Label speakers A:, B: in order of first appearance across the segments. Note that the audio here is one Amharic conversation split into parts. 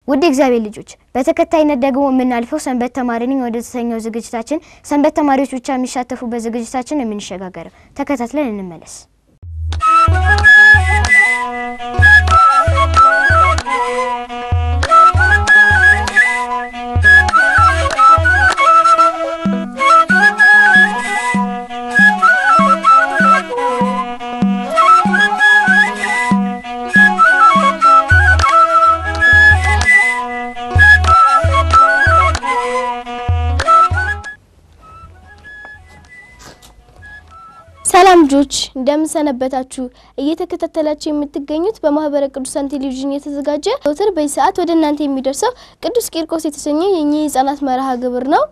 A: ውድ እግዚአብሔር ልጆች በተከታይነት ደግሞ የምናልፈው ሰንበት ተማሪ ነኝ ወደ ተሰኘው ዝግጅታችን ሰንበት ተማሪዎች ብቻ የሚሳተፉበት ዝግጅታችን የምንሸጋገረው ተከታትለን እንመለስ። ሰላም ልጆች እንደምን ሰነበታችሁ እየተከታተላችሁ የምትገኙት በማህበረ ቅዱሳን ቴሌቪዥን የተዘጋጀ ዶክተር በሰዓት ወደ እናንተ የሚደርሰው ቅዱስ ቂርቆስ የተሰኘው የኛ የህፃናት መርሃ ግብር ነው።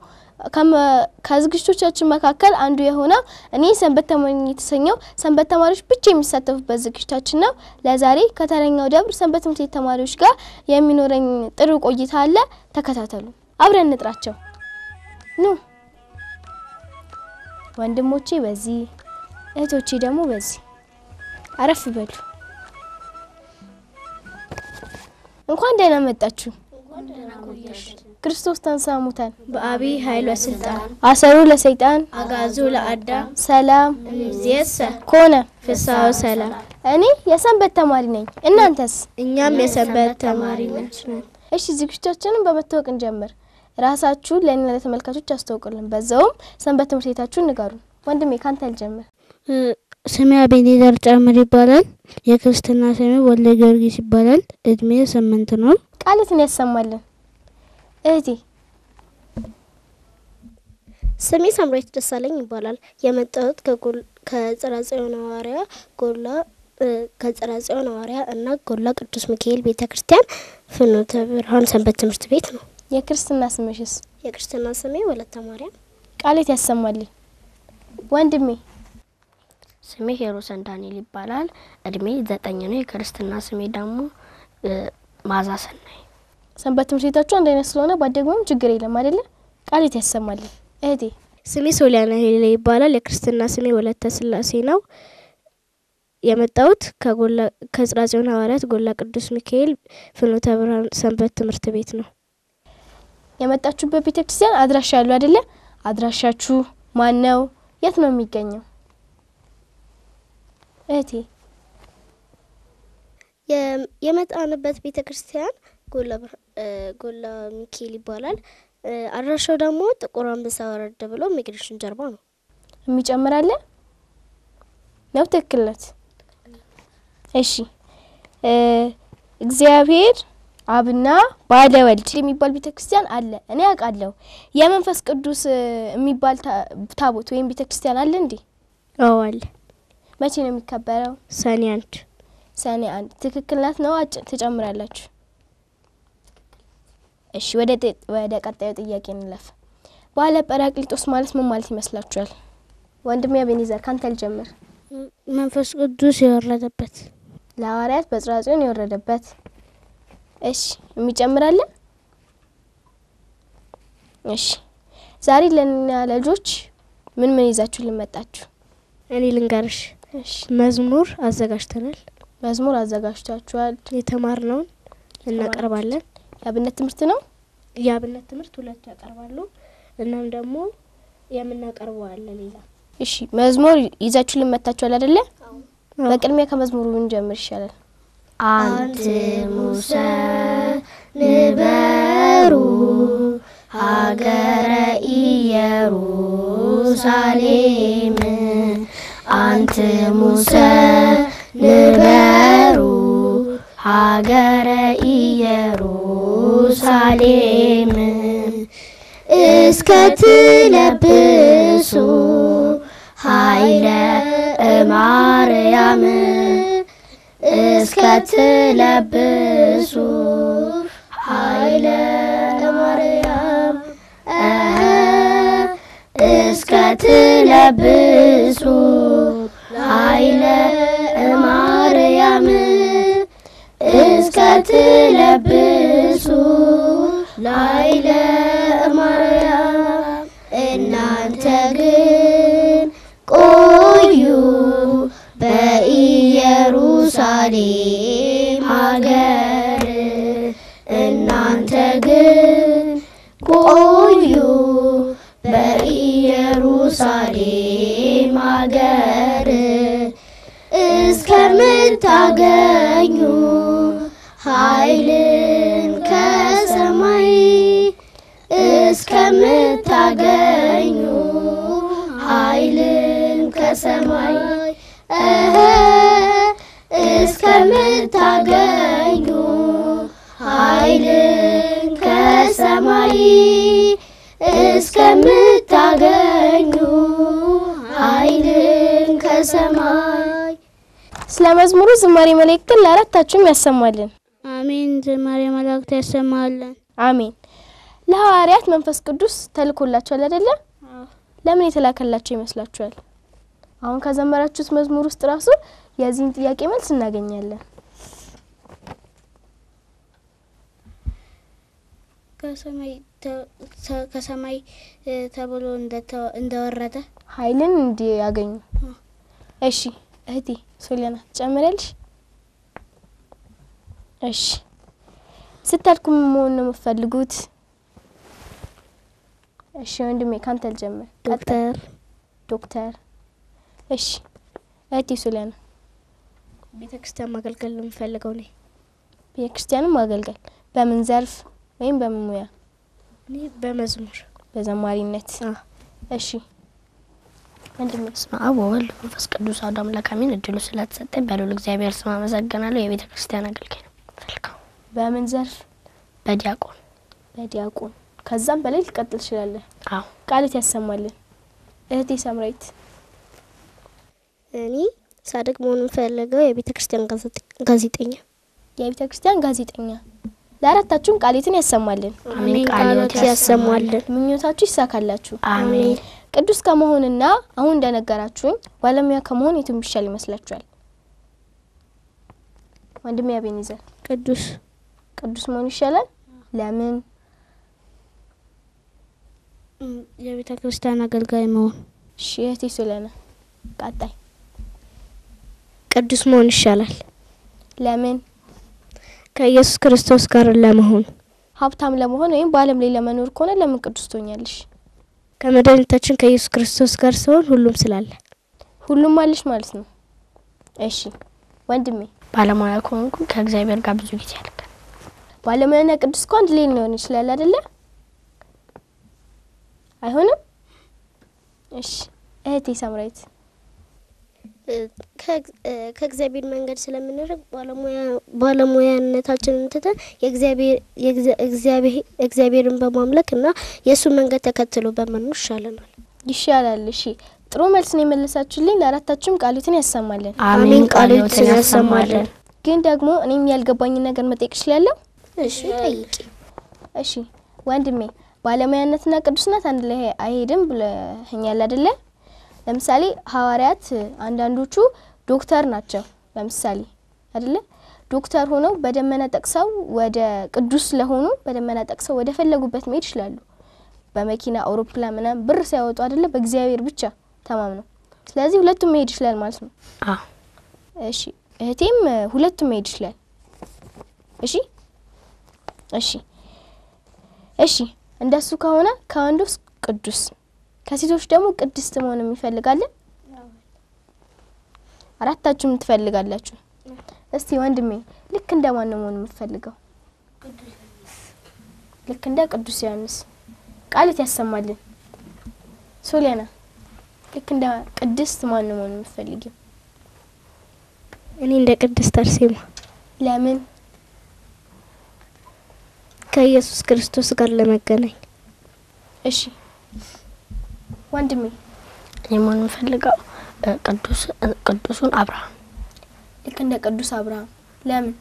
A: ከዝግጅቶቻችን መካከል አንዱ የሆነው እኔ ሰንበት ተማሪ የተሰኘው ሰንበት ተማሪዎች ብቻ የሚሳተፉበት ዝግጅታችን ነው። ለዛሬ ከተረኛው ደብር ሰንበት ትምህርት ቤት ተማሪዎች ጋር የሚኖረኝ ጥሩ ቆይታ አለ። ተከታተሉ። አብረን እንጥራቸው። ኑ ወንድሞቼ በዚህ እህቶቼ ደግሞ በዚህ አረፍ በሉ። እንኳን ደህና መጣችሁ። ክርስቶስ ተንሥአ እሙታን
B: በአቢይ ኃይል ወስልጣን
A: አሰሩ ለሰይጣን
B: አጋዙ ለአዳም
A: ሰላም
B: እምይእዜሰ
A: ኮነ
B: ፍስሐ ወሰላም።
A: እኔ የሰንበት ተማሪ ነኝ። እናንተስ?
B: እኛም የሰንበት ተማሪ ነን።
A: እሺ ዝግጅታችንን በመተዋወቅ እንጀምር። ራሳችሁን ለእኛ ለተመልካቾች አስተዋውቁልን። በዛውም ሰንበት ትምህርት ቤታችሁን ንገሩን። ወንድሜ ካንተ ልጀምር።
C: ስሜ አቤኔዘር ጨምር ይባላል። የክርስትና ስሜ ወልደ ጊዮርጊስ ይባላል። እድሜ 8 ነው።
A: ቃልትን ያሰማልን። እህቴ
B: ስሜ ሳምራዊት ደሳለኝ ይባላል። የመጣሁት ከጽራጽዮን ሐዋርያ እና ጎላ ቅዱስ ሚካኤል ቤተክርስቲያን ፍኖተ ብርሃን ሰንበት ትምህርት ቤት ነው።
A: የክርስትና ስምሽስ?
B: የክርስትና ስሜ ወለተ ማርያም።
A: ቃልት ያሰማልን። ወንድሜ
D: ስሜ ሄሮሰን ዳንኤል ይባላል። እድሜ 9 ነው። የክርስትና ስሜ ደግሞ ማዛሰናይ።
A: ሰንበት ትምህርት ቤታችሁ አንድ አይነት ስለሆነ ባደግሞም ችግር የለም አይደለ? ቃልት ያሰማልን። እህቴ
C: ስሜ ሶሊያና ሄሌ ይባላል። የክርስትና ስሜ ወለተ ስላሴ ነው። የመጣሁት ከጽራጽዮን ሐዋርያት ጎላ ቅዱስ ሚካኤል ፍኖተ ብርሃን ሰንበት ትምህርት ቤት ነው።
A: የመጣችሁበት ቤተክርስቲያን አድራሻ ያለው አይደለ? አድራሻችሁ ማን ነው? የት ነው የሚገኘው? እህቴ
B: የመጣንበት ቤተክርስቲያን ጎላ ሚካኤል ይባላል። አድራሻው ደግሞ ጥቁር አንበሳ ወረድ ብሎ ኢሚግሬሽን ጀርባ ነው።
A: የሚጨምራለ ነው? ትክክል ናት። እሺ እግዚአብሔር አብና ባለ ወልድ የሚባል ቤተክርስቲያን አለ። እኔ አውቃለሁ። የመንፈስ ቅዱስ የሚባል ታቦት ወይም ቤተክርስቲያን አለ እንዴ?
C: አዎ አለ።
A: መቼ ነው የሚከበረው?
C: ሰኔ 1
A: ሰኔ 1 ትክክል ናት ነው? ተጨምራላችሁ? እሺ ወደ ቀጣዩ ጥያቄ እንለፍ። ባለ ጰራቅሊጦስ ማለት ምን ማለት ይመስላችኋል? ወንድሜ አቤኔዘር ካንተ ልጀምር።
C: መንፈስ ቅዱስ የወረደበት
A: ለሐዋርያት በጽራጽዮን የወረደበት። እሺ የሚጨምራለ? እሺ ዛሬ ለኛ ልጆች ምን ይዛችሁ ልመጣችሁ?
C: እኔ ልንገርሽ።
A: እሺ
C: መዝሙር አዘጋጅተናል።
A: መዝሙር አዘጋጅታችኋል?
C: የተማርነውን እናቀርባለን።
A: የአብነት ትምህርት ነው?
C: የአብነት ትምህርት 2 ያቀርባሉ። እናም ደግሞ የምናቀርበው አለ ሌላ።
A: እሺ መዝሙር ይዛችሁ ልመጣችኋል አይደለ? በቅድሚያ ከመዝሙሩ እንጀምር ይሻላል።
D: አንትሙሰ ንበሩ ሀገረ ኢየሩሳሌም አንትሙሰ ንበሩ ሀገረ ኢየሩሳሌም እስከትለብሱ ኃይለ ማርያም እስከትለብሱ ኃይለ ማርያም እስከትለብሱ ኃይለ ማርያም እስከትለብሱ ኃይለ ማርያም እናንተ ግን ቆዩ በኢየሩሳሌም ሀገር እናንተ እናንተ ግን ቆዩ በኢየሩሳሌም አገር እስከምታገኙ ኃይልን ከሰማይ እስከምታገኙ ኃይልን ከሰማይ እስከምታገኙ ኃይልን ከሰማይ እስከምታገኙ ኃይልን ከሰማይ።
A: ስለ መዝሙሩ ዝማሬ መላእክትን ለአራታችሁም ያሰማልን።
C: አሜን። ዝማሬ መላእክት ያሰማልን።
A: አሜን። ለሐዋርያት መንፈስ ቅዱስ ተልኮላቸዋል አይደለ? ለምን የተላከላቸው ይመስላችኋል? አሁን ከዘመራችሁት መዝሙር ውስጥ ራሱ የዚህን ጥያቄ መልስ እናገኛለን።
C: ከሰማይ ተብሎ እንደወረደ
A: ኃይልን እንዲያገኙ። እሺ እህቴ ሶሊያና ጨምረልሽ። እሺ ስታድጉ ምን መሆን ነው የምትፈልጉት? እሺ ወንድሜ ካንተ ልጀምር። ዶክተር። እሺ እህቴ ሶሊያና?
C: ቤተክርስቲያን ማገልገል ነው የምፈልገው ነኝ።
A: ቤተክርስቲያንን ማገልገል በምን ዘርፍ ወይም በምን ሙያ?
C: እኔ በመዝሙር
A: በዘማሪነት። እሺ ወንድሜ?
B: አብ ወልድ መንፈስ ቅዱስ አሐዱ አምላክ አሜን። እድሉ ስለተሰጠኝ በልዑል እግዚአብሔር ስም አመሰግናለሁ። የቤተክርስቲያን አገልጋይ ነው ፈልካው።
A: በምን ዘርፍ?
B: በዲያቆን።
A: በዲያቆን። ከዛም በላይ ልትቀጥል ትችላለህ።
B: አዎ።
A: ቃልት ያሰማልን። እህቴ ሳምራዊት?
C: እኔ ሳድግ መሆን የምፈልገው የቤተክርስቲያን ጋዜጠኛ።
A: የቤተክርስቲያን ጋዜጠኛ። ለአራታችሁም ቃልትን ያሰማልን።
C: አሜን። ቃልት ያሰማልን።
A: ምኞታችሁ ይሳካላችሁ።
B: አሜን።
A: ቅዱስ ከመሆንና አሁን እንደነገራችሁኝ ባለሙያ ከመሆን የቱን ቢሻል ይመስላችኋል? ወንድሜ አቤኔዘር? ቅዱስ መሆን ይሻላል። ለምን?
C: የቤተክርስቲያን አገልጋይ መሆን።
A: እሺ እህቴ ሶሊያና ቀጣይ?
C: ቅዱስ መሆን ይሻላል።
A: ለምን?
C: ከኢየሱስ ክርስቶስ ጋር ለመሆን።
A: ሀብታም ለመሆን ወይም በዓለም ላይ ለመኖር ከሆነ ለምን ቅዱስ ትሆኛለሽ?
C: ከመድኃኒታችን ከኢየሱስ ክርስቶስ ጋር ሲሆን ሁሉም ስላለ።
A: ሁሉም አለሽ ማለት ነው። እሺ ወንድሜ?
B: ባለሙያ ከሆንኩ ከእግዚአብሔር ጋር ብዙ ጊዜ አልቀ
A: ባለሙያና ቅዱስ እኮ አንድ ላይ ሊሆን ይችላል አይደለ? አይሆንም? እሺ እህቴ ሳምራዊት?
C: ከእግዚአብሔር መንገድ ስለምንርቅ ባለሙያነታችንን ትተን እግዚአብሔርን በማምለክ እና የሱ መንገድ ተከትሎ በመኖር
A: ይሻላል። እሺ ጥሩ መልስ ነው የመለሳችሁልኝ። ለአራታችሁም ቃልትን ያሰማልን።
B: አሜን። ቃልትን ያሰማልን።
A: ግን ደግሞ እኔም ያልገባኝ ነገር መጠየቅ እችላለሁ?
C: እሺ ጠይቂ።
A: እሺ ወንድሜ ባለሙያነትና ቅዱስነት አንድ ላይ አይሄድም ብለኸኛል አይደለ? ለምሳሌ ሐዋርያት አንዳንዶቹ ዶክተር ናቸው ለምሳሌ አይደለ? ዶክተር ሆነው በደመና ጠቅሰው ወደ ቅዱስ ለሆኑ በደመና ጠቅሰው ወደ ፈለጉበት መሄድ ይችላሉ። በመኪና አውሮፕላን ምናምን ብር ሳይወጡ አይደለ? በእግዚአብሔር ብቻ ተማምነው። ስለዚህ ሁለቱም መሄድ ይችላል ማለት ነው።
B: አዎ።
A: እሺ እህቴም ሁለቱም መሄድ ይችላል። እሺ እንደሱ ከሆነ ከወንዶስ ቅዱስ ከሴቶች ደግሞ ቅድስት መሆን የሚፈልጋለን? አራታችሁም ትፈልጋላችሁ። እስቲ ወንድሜ ልክ እንደ ማን ነው መሆን የምትፈልገው? ልክ እንደ ቅዱስ ዮሐንስ። ቃልት ያሰማልን። ሶሊያና ልክ እንደ ቅድስት ማን ነው መሆን የምትፈልጊው?
C: እኔ እንደ ቅድስት አርሴማ።
A: ለምን?
C: ከኢየሱስ ክርስቶስ ጋር ለመገናኝ።
A: እሺ ወንድሜ?
B: እኔ መሆን የምፈልገው ቅዱሱን አብርሃም።
A: ልክ እንደ ቅዱስ አብርሃም። ለምን?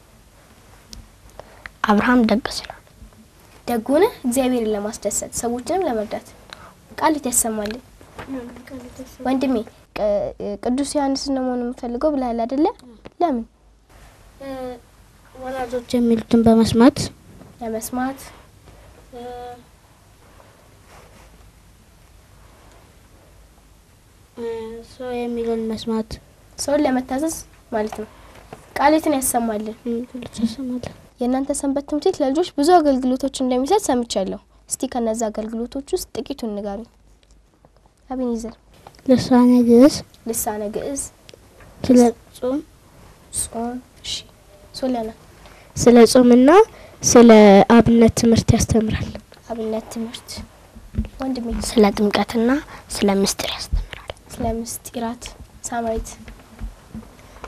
B: አብርሃም ደግ ስለሆነ።
A: ደግ ሆነ እግዚአብሔርን ለማስደሰት ሰዎችንም ለመርዳት። ቃልት ያሰማልን። ወንድሜ ቅዱስ ዮሐንስ ነው መሆን የምፈልገው ብለሃል አይደለ? ለምን?
C: ወላጆች የሚሉትን በመስማት
A: ለመስማት
C: ሰው የሚለውን መስማት
A: ሰውን ለመታዘዝ ማለት ነው። ቃልትን ያሰማልን። የእናንተ ሰንበት ትምህርት ቤት ለልጆች ብዙ አገልግሎቶች እንደሚሰጥ ሰምቻለሁ። እስቲ ከነዛ አገልግሎቶች ውስጥ ጥቂቱን ንገሩኝ። አቤኔዘር። ልሳነ ግዕዝ፣
C: ስለ ጾም፣
A: እሺ። ሶሊያና።
C: ስለ ጾምና ስለ አብነት ትምህርት ያስተምራል።
A: አብነት ትምህርት። ወንድሜ።
B: ስለ ጥምቀትና ስለ ምስጢር ያስተምራል።
A: ስለ ምስጢራት። ሳምራዊት።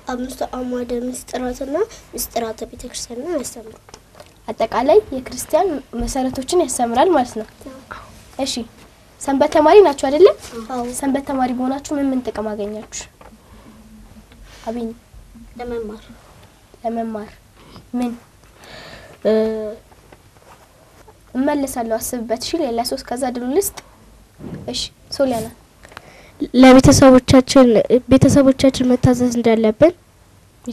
B: አምስቱ አዕማደ ምስጢራትና ምስጢራተ ቤተክርስቲያን ያስተምራል።
A: አጠቃላይ የክርስቲያን መሰረቶችን ያስተምራል ማለት ነው። እሺ ሰንበት ተማሪ ናችሁ አይደለ?
B: አዎ።
A: ሰንበት ተማሪ በሆናችሁ ምን ጥቅም አገኛችሁ? አብኝ። ለመማር ምን እመልሳለሁ አስብበት። እሺ ሌላ ሶስት ከዛ ድሉ ልስጥ። እሺ ሶሊያና።
C: ለቤተሰቦቻችን መታዘዝ እንዳለብን፣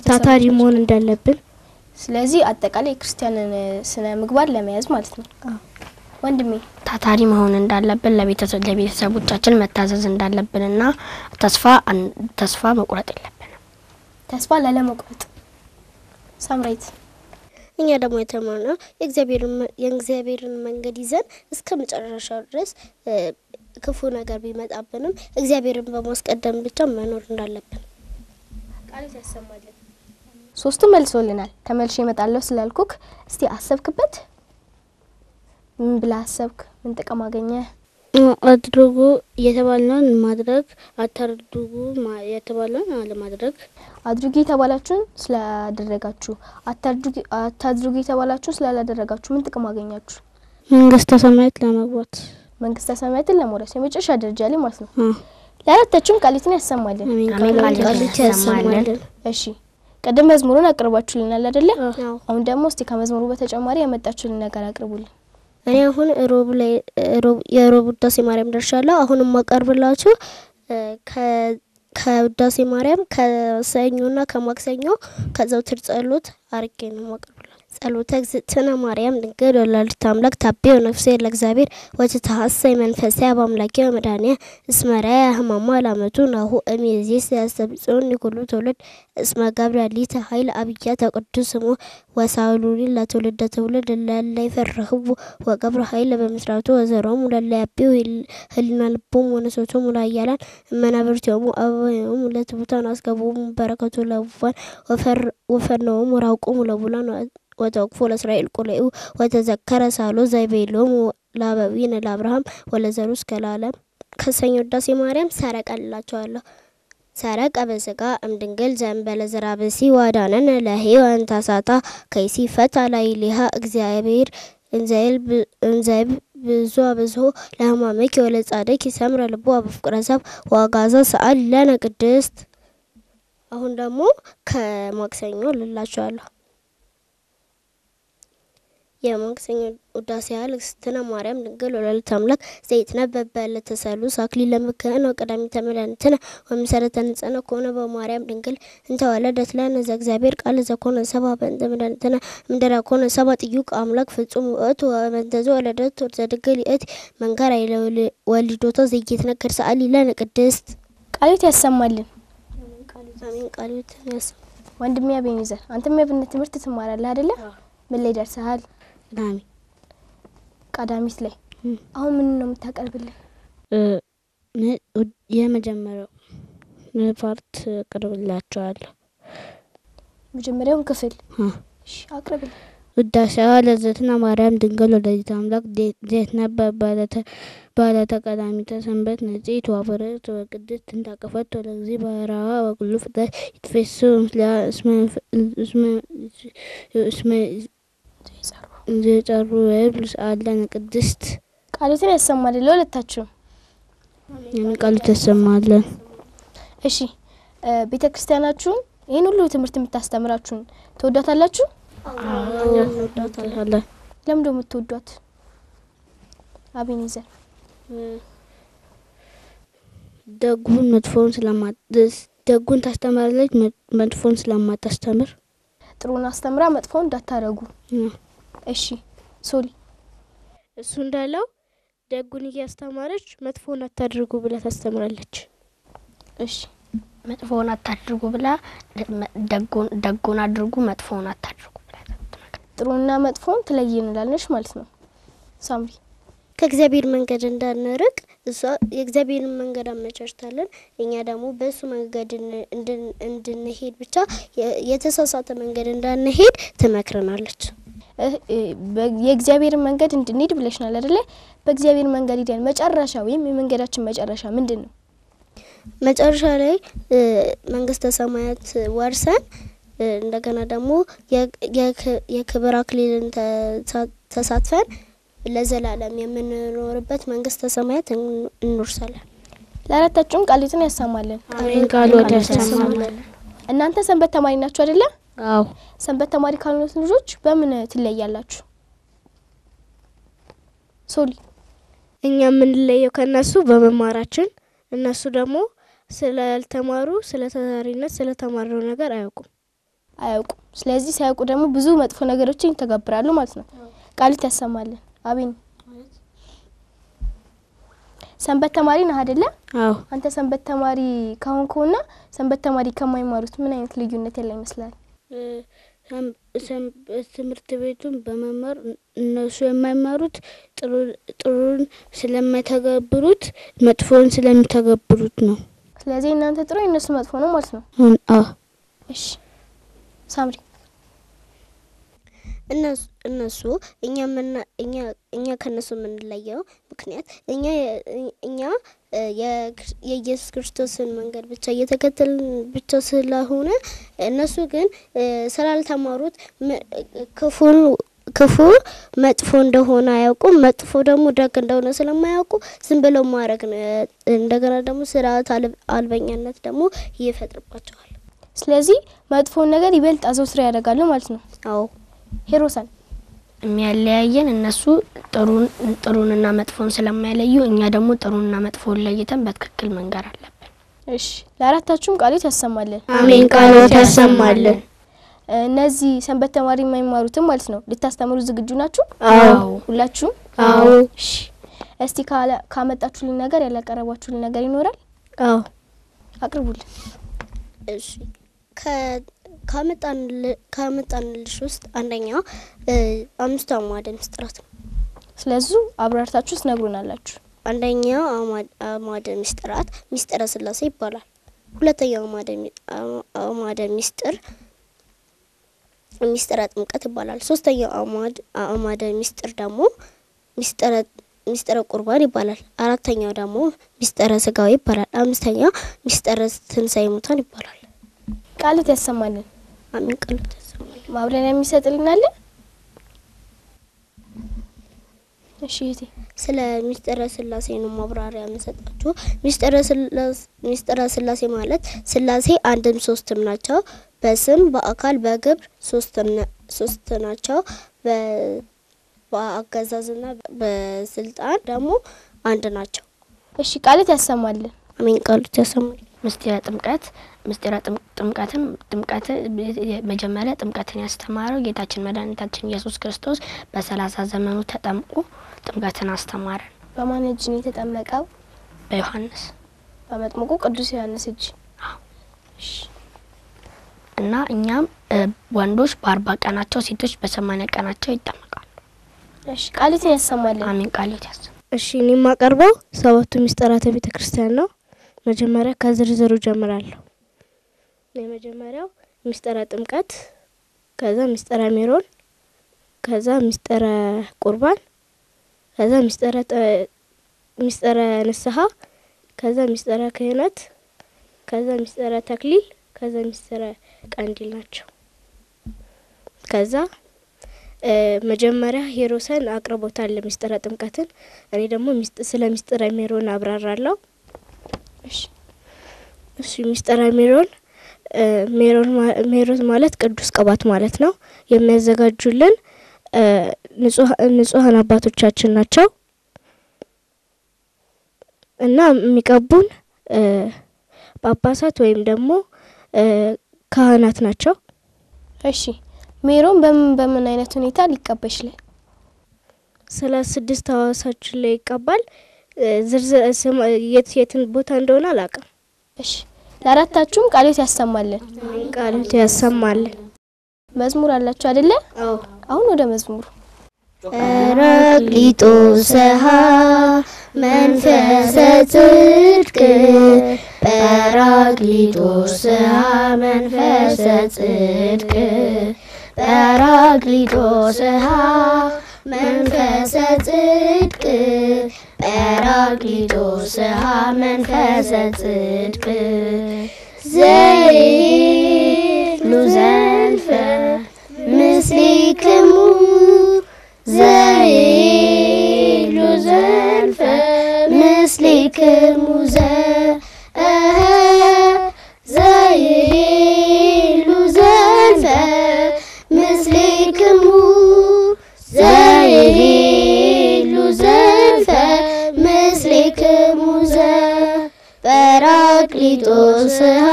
C: ታታሪ መሆን እንዳለብን።
A: ስለዚህ አጠቃላይ የክርስቲያንን ስነ ምግባር ለመያዝ ማለት ነው። ወንድሜ።
B: ታታሪ መሆን እንዳለብን፣ ለቤተሰቦቻችን መታዘዝ እንዳለብንና ተስፋ መቁረጥ የለብንም።
A: ተስፋ ላለመቁረጥ። ሳምራዊት።
B: እኛ ደግሞ የተማርነው የእግዚአብሔርን መንገድ ይዘን እስከ መጨረሻው ድረስ ክፉ ነገር ቢመጣብንም እግዚአብሔርን በማስቀደም ብቻ መኖር እንዳለብን
A: ቃል ያሰማልን። ሶስቱ መልሶልናል። ተመልሼ እመጣለሁ ስላልኩክ እስቲ አሰብክበት? ምን ብላ አሰብክ? ምን ጥቅም አገኘ?
C: አድርጉ የተባለውን ማድረግ፣ አታድርጉ የተባለውን አለማድረግ።
A: አድርጉ የተባላችሁን ስላደረጋችሁ፣ አታድርጉ የተባላችሁን ስላላደረጋችሁ ምን ጥቅም አገኛችሁ?
C: መንግስተ ሰማያት ለመግባት፣
A: መንግስተ ሰማያትን ለመውረስ የመጨረሻ ደረጃ ላይ ማለት ነው። ለአራታችሁም ቃሊትን ያሰማልን።
B: ቃሊት ያሰማልን።
A: እሺ ቀደም መዝሙሩን አቅርባችሁልናል አይደለ? አሁን ደግሞ እስቲ ከመዝሙሩ በተጨማሪ ያመጣችሁልን ነገር አቅርቡልን።
B: እኔ አሁን የሮብ ውዳሴ ማርያም ደርሻለሁ። አሁንም ማቀርብላችሁ ከውዳሴ ማርያም ከሰኞና ከማክሰኞ ከዘውትር ጸሎት አርጌ ነው ማቀርብላችሁ። ጸሎተ እግዝእትነ ማርያም ድንግል ወላዲተ አምላክ ታቤው ነፍሴ ለእግዚአብሔር ወትታሐሰይ መንፈሴ በአምላኬ ወመድኃኒያ እስመ ራእየ ሕማማ ላመቱ ናሁ እምይእዜሰ ያስተብጽዑኒ ኩሉ ትውልድ እስመ ገብረ ሊተ ኃይለ አብያተ ቅዱስ ስሙ ወሳውሉኒ ለትውልደ ትውልድ ለለ ይፈርህቡ ወገብረ ኃይለ በምስራቱ ወዘሮሙ ለለ ያቢው ህሊና ልቦሙ ወነሶቶሙ ለኃያላን እመናብርቲሆሙ አበባዮሙ ለትሑታን አስገቦሙ በረከቱ ለቡባን ወፈነዎሙ ራውቆሙ ለቡላን ወተወቅፎ ለእስራኤል ቁልኤው ወተዘከረ ሳሎ ዘይቤሎም ለአበዊነ ለአብርሃም ወለዘሩ እስከ ለዓለም። ከሰኞ ውዳሴ ማርያም ሰረቀላችኋለሁ። ሰረቀ በስጋ እምድንግል ዘእንበለ ዘራ ብእሲ ዋዳነነ ለሔዋን ታሳታ ከይሲ ፈታ ላዕሌሃ እግዚአብሔር እንዘይብ ብዙ አብዝሖ ለሕማምኪ ወለጻድቂ ሰምረ ልቡ በፍቅረ ሰብ ወአግዓዘ ሰአሊ ለነ ቅድስት። አሁን ደግሞ ከማክሰኞ ልላችኋለሁ። የማክሰኞ ውዳሴ እግዝእትነ ማርያም ድንግል ወላዲተ አምላክ ዘይትነበብ በዕለተ ሰሉስ አክሊለ ምክህነ ወቀዳሚተ መድኃኒትነ ወመሰረተ ንጽሕነ ኮነ በማርያም ድንግል እንተ ወለደት ለነ ዘእግዚአብሔር ቃል ዘኮነ ሰብአ በእንተ መድኃኒትነ እምድኅረ ኮነ ሰብአ ጥዩቅ አምላክ ፍጹም ውእቱ ወበእንተዝ ወለደቱ ዘድንግል ይእቲ መንከራ ወሊዶታ ዘይትነከር ሰአሊ ለነ ቅድስት።
A: ቃሊት ያሰማልን።
B: አሜን። ቃሊት ያሰማ።
A: ወንድሜ አቤኔዘር አንተም የአብነት ትምህርት ትማራለህ አይደለ? ምን ላይ ደርሰሃል? ቀዳሚት ላይ። አሁን ምን ነው የምታቀርብልን?
C: የመጀመሪያው ፓርት አቀርብላችኋለሁ።
A: መጀመሪያውን ክፍል እሺ አቅርብልን።
C: ውዳሴዋ ለእግዝእትነ ማርያም ድንግል ወላዲተ አምላክ ዘይትነበብ በዕለተ ቀዳሚተ ሰንበት ንጽሕት ወብርህት ወቅድስት እንተ አቀፈቶ ለእግዚእ ባህራዋ ወኩሉ ፍጥረት ይትፌስሑ ምስሌሃ እስመ ዘጸሩ ወይብል ሰአለነ ቅድስት።
A: ቃሉትን ያሰማልን ለሁለታችሁ።
C: ቃሉት ያሰማልን።
A: እሺ ቤተክርስቲያናችሁን ይሄን ሁሉ ትምህርት የምታስተምራችሁን ትወዷታላችሁ?
C: አዎ እንወዳታለን።
A: ለምን ደሞ ትወዷት? አቤኔዘር።
C: ደጉን ታስተምራለች፣ መጥፎን ስለማታስተምር።
A: ጥሩን አስተምራ መጥፎን እንዳታረጉ። እሺ ሶሊ።
C: እሱ እንዳለው ደጉን እያስተማረች መጥፎን አታድርጉ ብላ ታስተምራለች።
A: እሺ
B: መጥፎን አታድርጉ ብላ ደጉን አድርጉ መጥፎን አታድርጉ ብላ።
A: ጥሩና መጥፎን ትለይልናለሽ ማለት ነው። ሳምሪ
B: ከእግዚአብሔር መንገድ እንዳንርቅ እሷ የእግዚአብሔርን መንገድ አመቻችታለን፣ እኛ ደግሞ በሱ መንገድ እንድንሄድ ብቻ የተሳሳተ መንገድ እንዳንሄድ ትመክረናለች።
A: የእግዚአብሔርን መንገድ እንድንሄድ ብለሽናል አይደለ? በእግዚአብሔር መንገድ ሄደን መጨረሻ ወይም የመንገዳችን መጨረሻ ምንድነው?
B: መጨረሻ ላይ መንግስተ ሰማያት ወርሰን እንደገና ደግሞ የክብር አክሊልን ተሳትፈን ለዘላለም የምንኖርበት መንግስተ ሰማያት እንወርሳለን።
A: ለአራታችሁም ቃሉን ያሰማልን።
C: አሜን። ቃሉን ያሰማልን።
A: እናንተ ሰንበት ተማሪ ናችሁ አይደለ?
C: አዎ።
A: ሰንበት ተማሪ ካልሆኑት ልጆች በምን ትለያላችሁ? ሶሊ
C: እኛ የምንለየው ከነሱ በመማራችን፣ እነሱ ደግሞ ስላልተማሩ ስለ ተዛሪነት ስለ ተማረው ነገር አያውቁም።
A: ስለዚህ ሳያውቁ ደግሞ ብዙ መጥፎ ነገሮችን ይተገብራሉ ማለት ነው። ቃሉን ያሰማልን። አቤን ሰንበት ተማሪ ነህ አይደለ?
C: አዎ።
A: አንተ ሰንበት ተማሪ ከሆንኩና ሰንበት ተማሪ ከማይማሩት ምን አይነት ልዩነት ያለ ይመስላል?
B: ትምህርት ቤቱን በመማር እነሱ የማይማሩት ጥሩን ስለማይተገብሩት መጥፎን ስለሚተገብሩት ነው።
A: ስለዚህ እናንተ ጥሩ እነሱ መጥፎ ነው ማለት ነው።
B: አዎ።
A: እሺ ሳምሪ
B: እነሱ እኛ ከነሱ የምንለየው ምክንያት እኛ የኢየሱስ ክርስቶስን መንገድ ብቻ እየተከተልን ብቻ ስለሆነ እነሱ ግን ስላልተማሩት ክፉ መጥፎ እንደሆነ አያውቁም። መጥፎ ደግሞ ደግ እንደሆነ ስለማያውቁ ዝም ብለው ማድረግ ነው። እንደገና ደግሞ ስርዓት አልበኛነት ደግሞ ይፈጥርባቸዋል።
A: ስለዚህ መጥፎን ነገር ይበልጥ አዘውትረው ያደርጋሉ ማለት ነው።
B: አዎ።
A: ሄሮሳን
E: የሚያለያየን እነሱ ጥሩንና መጥፎን ስለማይለዩ እኛ ደግሞ ጥሩንና መጥፎን ለይተን በትክክል መንገር አለብን።
A: እሺ ለአራታችሁም ቃሉን ያሰማልን።
C: አሜን። ቃሉን ያሰማልን።
A: እነዚህ ሰንበት ተማሪ የማይማሩትም ማለት ነው ልታስተምሩ ዝግጁ ናችሁ?
C: አዎ።
A: ሁላችሁም?
C: አዎ።
A: እሺ እስቲ ካመጣችሁልን ነገር ያላቀረባችሁልን ነገር ይኖራል?
C: አዎ።
A: አቅርቡልን።
B: እሺ ካመጣንልሽ ውስጥ አንደኛው አምስቱ አዕማደ ምስጢራት ነው።
A: ስለዚህ አብራርታችሁ ትነግሩናላችሁ።
B: አንደኛው አዕማደ ምስጢራት ምስጢረ ሥላሴ ይባላል። ሁለተኛው አዕማደ ምስጢር ምስጢረ ጥምቀት ይባላል። ሶስተኛው አዕማደ ምስጢር ደግሞ ምስጢረ ቁርባን ይባላል። አራተኛው ደግሞ ምስጢረ ሥጋዌ ይባላል። አምስተኛው ምስጢረ ትንሣኤ ሙታን ይባላል።
A: ቃሉን ያሰማልን።
B: አሜን። ቃሉን ያሰማልን።
A: ማብራሪያ የሚሰጥልን አለ? እሺ እቴ
B: ስለ ምስጢረ ሥላሴ ነው ማብራሪያ የምሰጣችሁ። ምስጢረ ሥላሴ ማለት ሥላሴ አንድም ሶስትም ናቸው። በስም በአካል በግብር ሶስት ናቸው። በአገዛዝና በስልጣን ደግሞ አንድ ናቸው።
A: እሺ ቃሉን ያሰማልን።
B: አሜን። ቃሉን ያሰማልን።
E: ምስጢረ ጥምቀትን መጀመሪያ ጥምቀትን ያስተማረው ጌታችን መድኃኒታችን ኢየሱስ ክርስቶስ በ30 ዘመኑ ተጠምቆ ጥምቀትን አስተማረን።
A: በማን እጅ ነው የተጠመቀው?
E: በዮሐንስ
A: በመጥምቁ ቅዱስ ዮሐንስ እጅ።
E: እሺ እና እኛም ወንዶች በ40 ቀናቸው ሴቶች በ80 ቀናቸው ይጠመቃሉ።
A: እሺ ቃሉን ያሰማልን።
E: አሜን። ቃሉን ያሰማልን።
C: እሺ እኔ ማቀርበው ሰባቱ ምስጢራተ ቤተ ክርስቲያን ነው። መጀመሪያ ከዝርዝሩ ጀምራለሁ። የመጀመሪያው ምስጢረ ጥምቀት፣ ከዛ ምስጢረ ሜሮን፣ ከዛ ምስጢረ ቁርባን፣ ከዛ ምስጢረ ንስሐ፣ ከዛ ምስጢረ ክህነት፣ ከዛ ምስጢረ ተክሊል፣ ከዛ ምስጢረ ቀንዲል ናቸው። ከዛ መጀመሪያ ሄሮሰን አቅርቦታል ምስጢረ ጥምቀትን። እኔ ደግሞ ስለ ምስጢረ ሜሮን አብራራለሁ። እሺ ምስጢረ ሜሮን ማለት ቅዱስ ቅባት ማለት ነው። የሚያዘጋጁልን ንጹሃን አባቶቻችን ናቸው እና የሚቀቡን ጳጳሳት ወይም ደግሞ ካህናት ናቸው።
A: እሺ ሜሮን በምን አይነት ሁኔታ ሊቀባ ይችላል?
C: ስለ 6 ሐዋሳችን ላይ ይቀባል። ዝርዝር የትን ቦታ እንደሆነ አላውቅም።
A: እሺ ለአራታችሁም ቃሉን ያሰማልን።
C: ቃሉን ያሰማልን።
A: መዝሙር አላችሁ አይደለ?
C: አዎ።
A: አሁን ወደ መዝሙሩ
B: ጰራቅሊጦስሃ መንፈሰ ጽድቅ ጰራቅሊጦስሃ መንፈሰ ጽድቅ ጰራቅሊጦስሃ መንፈሰ ጽድቅ ጰራቅሊጦስሃ መንፈሰ ጽድቅ ዘይሉ ዘልፈ ምስሊክሙ ዘይሉ ዘልፈ ምስሊክሙ ዘይሉ ዘልፈ ምስሊክሙ ዘይሉ ዘልፈ ምስሊክሙ ጰራቅሊጦስሃ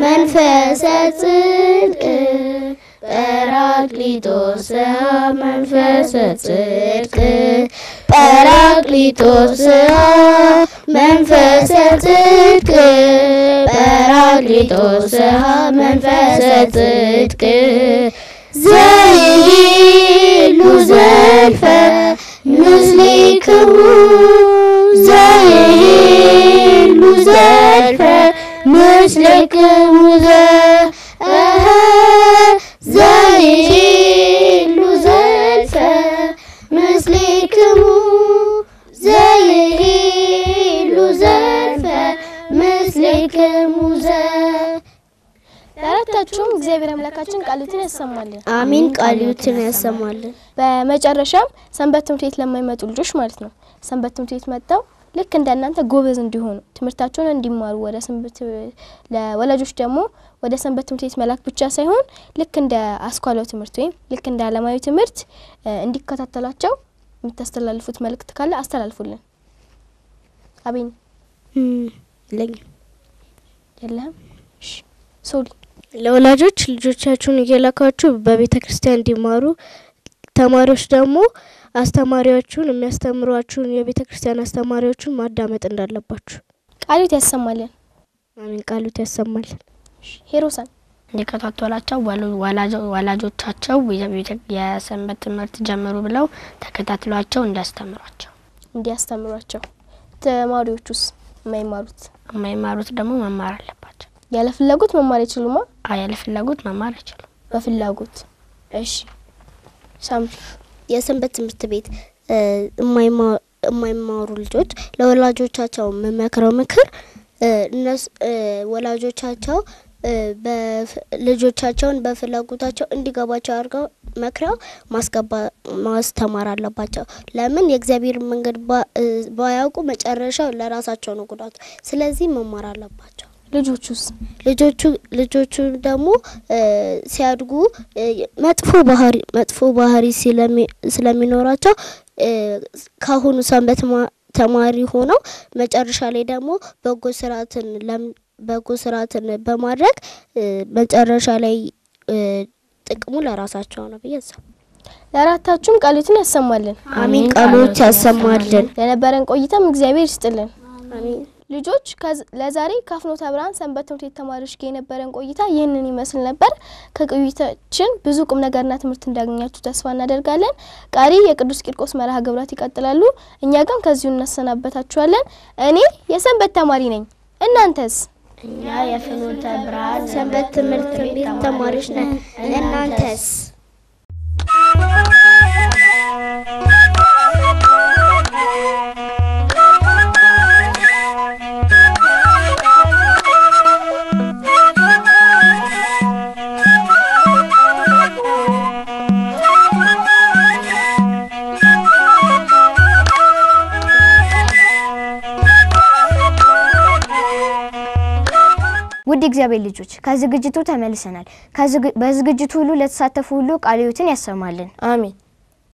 B: መንፈሰ ጽድቅ ጰራቅሊጦስሃ መንፈሰ ጽድቅ ጰራቅሊጦስሃ መንፈሰ ጽድቅ ጰራቅሊጦስሃ መንፈሰ ጽድቅ ዘይሉ ዘልፈ ምስሊክሙ ዘይሉ ዘልፈ ምስሊክሙ ዘይሉ ዘልፈ ምስሊክሙ ዘይሉ ዘልፈ ምስሊክሙ
A: ለአራታችሁም እግዚአብሔር አምላካችን ቃሉትን ያሰማልን።
B: አሜን። ቃሉትን ያሰማልን።
A: በመጨረሻም ሰንበት ትምህርት ቤት ለማይመጡ ልጆች ማለት ነው ሰንበት ትምህርት ቤት መጣው ልክ እንደናንተ ጎበዝ እንዲሆኑ ትምህርታቸውን እንዲማሩ ወደ ሰንበት ለወላጆች ደግሞ ወደ ሰንበት ትምህርት ቤት መላክ ብቻ ሳይሆን ልክ እንደ አስኳላው ትምህርት ወይም ልክ እንደ ዓለማዊ ትምህርት እንዲከታተላቸው የምታስተላልፉት መልእክት ካለ አስተላልፉልን። አቤን
B: ለኝ
A: የለም። እሺ ሶሪ
C: ለወላጆች ልጆቻችሁን እየላካችሁ በቤተክርስቲያን እንዲማሩ ተማሪዎች ደግሞ አስተማሪዎቹን የሚያስተምሯችሁን የቤተክርስቲያን አስተማሪዎቹን ማዳመጥ እንዳለባችሁ
A: ቃሉት ያሰማልን።
C: አሜን። ቃሉት ያሰማልን።
A: ሄሮሳን
E: እንዲከታተላቸው ወላጆቻቸው የሰንበት ትምህርት ጀምሩ ብለው ተከታትሏቸው
A: እንዲያስተምሯቸው ተማሪዎቹስ የማይማሩት ደግሞ መማር አለባቸው። ያለ ፍላጎት መማር ይችላልማ?
E: ያለ ፍላጎት መማር አይችሉም።
A: በፍላጎት እሺ። ሳምሪ
B: የሰንበት ትምህርት ቤት የማይማሩ ልጆች ለወላጆቻቸው መመክረው ምክር እነሱ ወላጆቻቸው ልጆቻቸውን በፍላጎታቸው እንዲገባቸው አድርገው መክረው ማስተማር አለባቸው። ለምን የእግዚአብሔር መንገድ ባያውቁ መጨረሻው ለራሳቸው ነው ጉዳቱ። ስለዚህ መማር አለባቸው። ልጆቹ ደግሞ ሲያድጉ መጥፎ ባህሪ ስለሚኖራቸው ካሁኑ ሰንበት ተማሪ ሆነው መጨረሻ ላይ ደግሞ በጎ ስራትን በማድረግ መጨረሻ ላይ ጥቅሙ ለራሳቸው ነው ብዬ
A: ለአራታችሁም ቃሉትን ያሰማልን።
B: አሜን። ቃሉት ያሰማልን።
A: ለነበረን ቆይታም እግዚአብሔር ይስጥልን። አሜን። ልጆች ለዛሬ ካፍኖተ ብርሃን ሰንበት ትምህርት ቤት ተማሪዎች ጋር የነበረን ቆይታ ይህንን ይመስል ነበር። ከቆይታችን ብዙ ቁም ነገርና ትምህርት እንዳገኛችሁ ተስፋ እናደርጋለን። ቃሪ የቅዱስ ቂርቆስ መርሃ ግብራት ይቀጥላሉ። እኛ ግን ከዚሁ እናሰናበታችኋለን። እኔ የሰንበት ተማሪ ነኝ። እናንተስ?
B: እኛ የፍኖተ ብርሃን ሰንበት ትምህርት ቤት ተማሪዎች ነን። እናንተስ?
F: ውድ እግዚአብሔር ልጆች ከዝግጅቱ ተመልሰናል። በዝግጅቱ ሁሉ ለተሳተፉ ሁሉ ቃለ ሕይወትን ያሰማልን።
A: አሜን።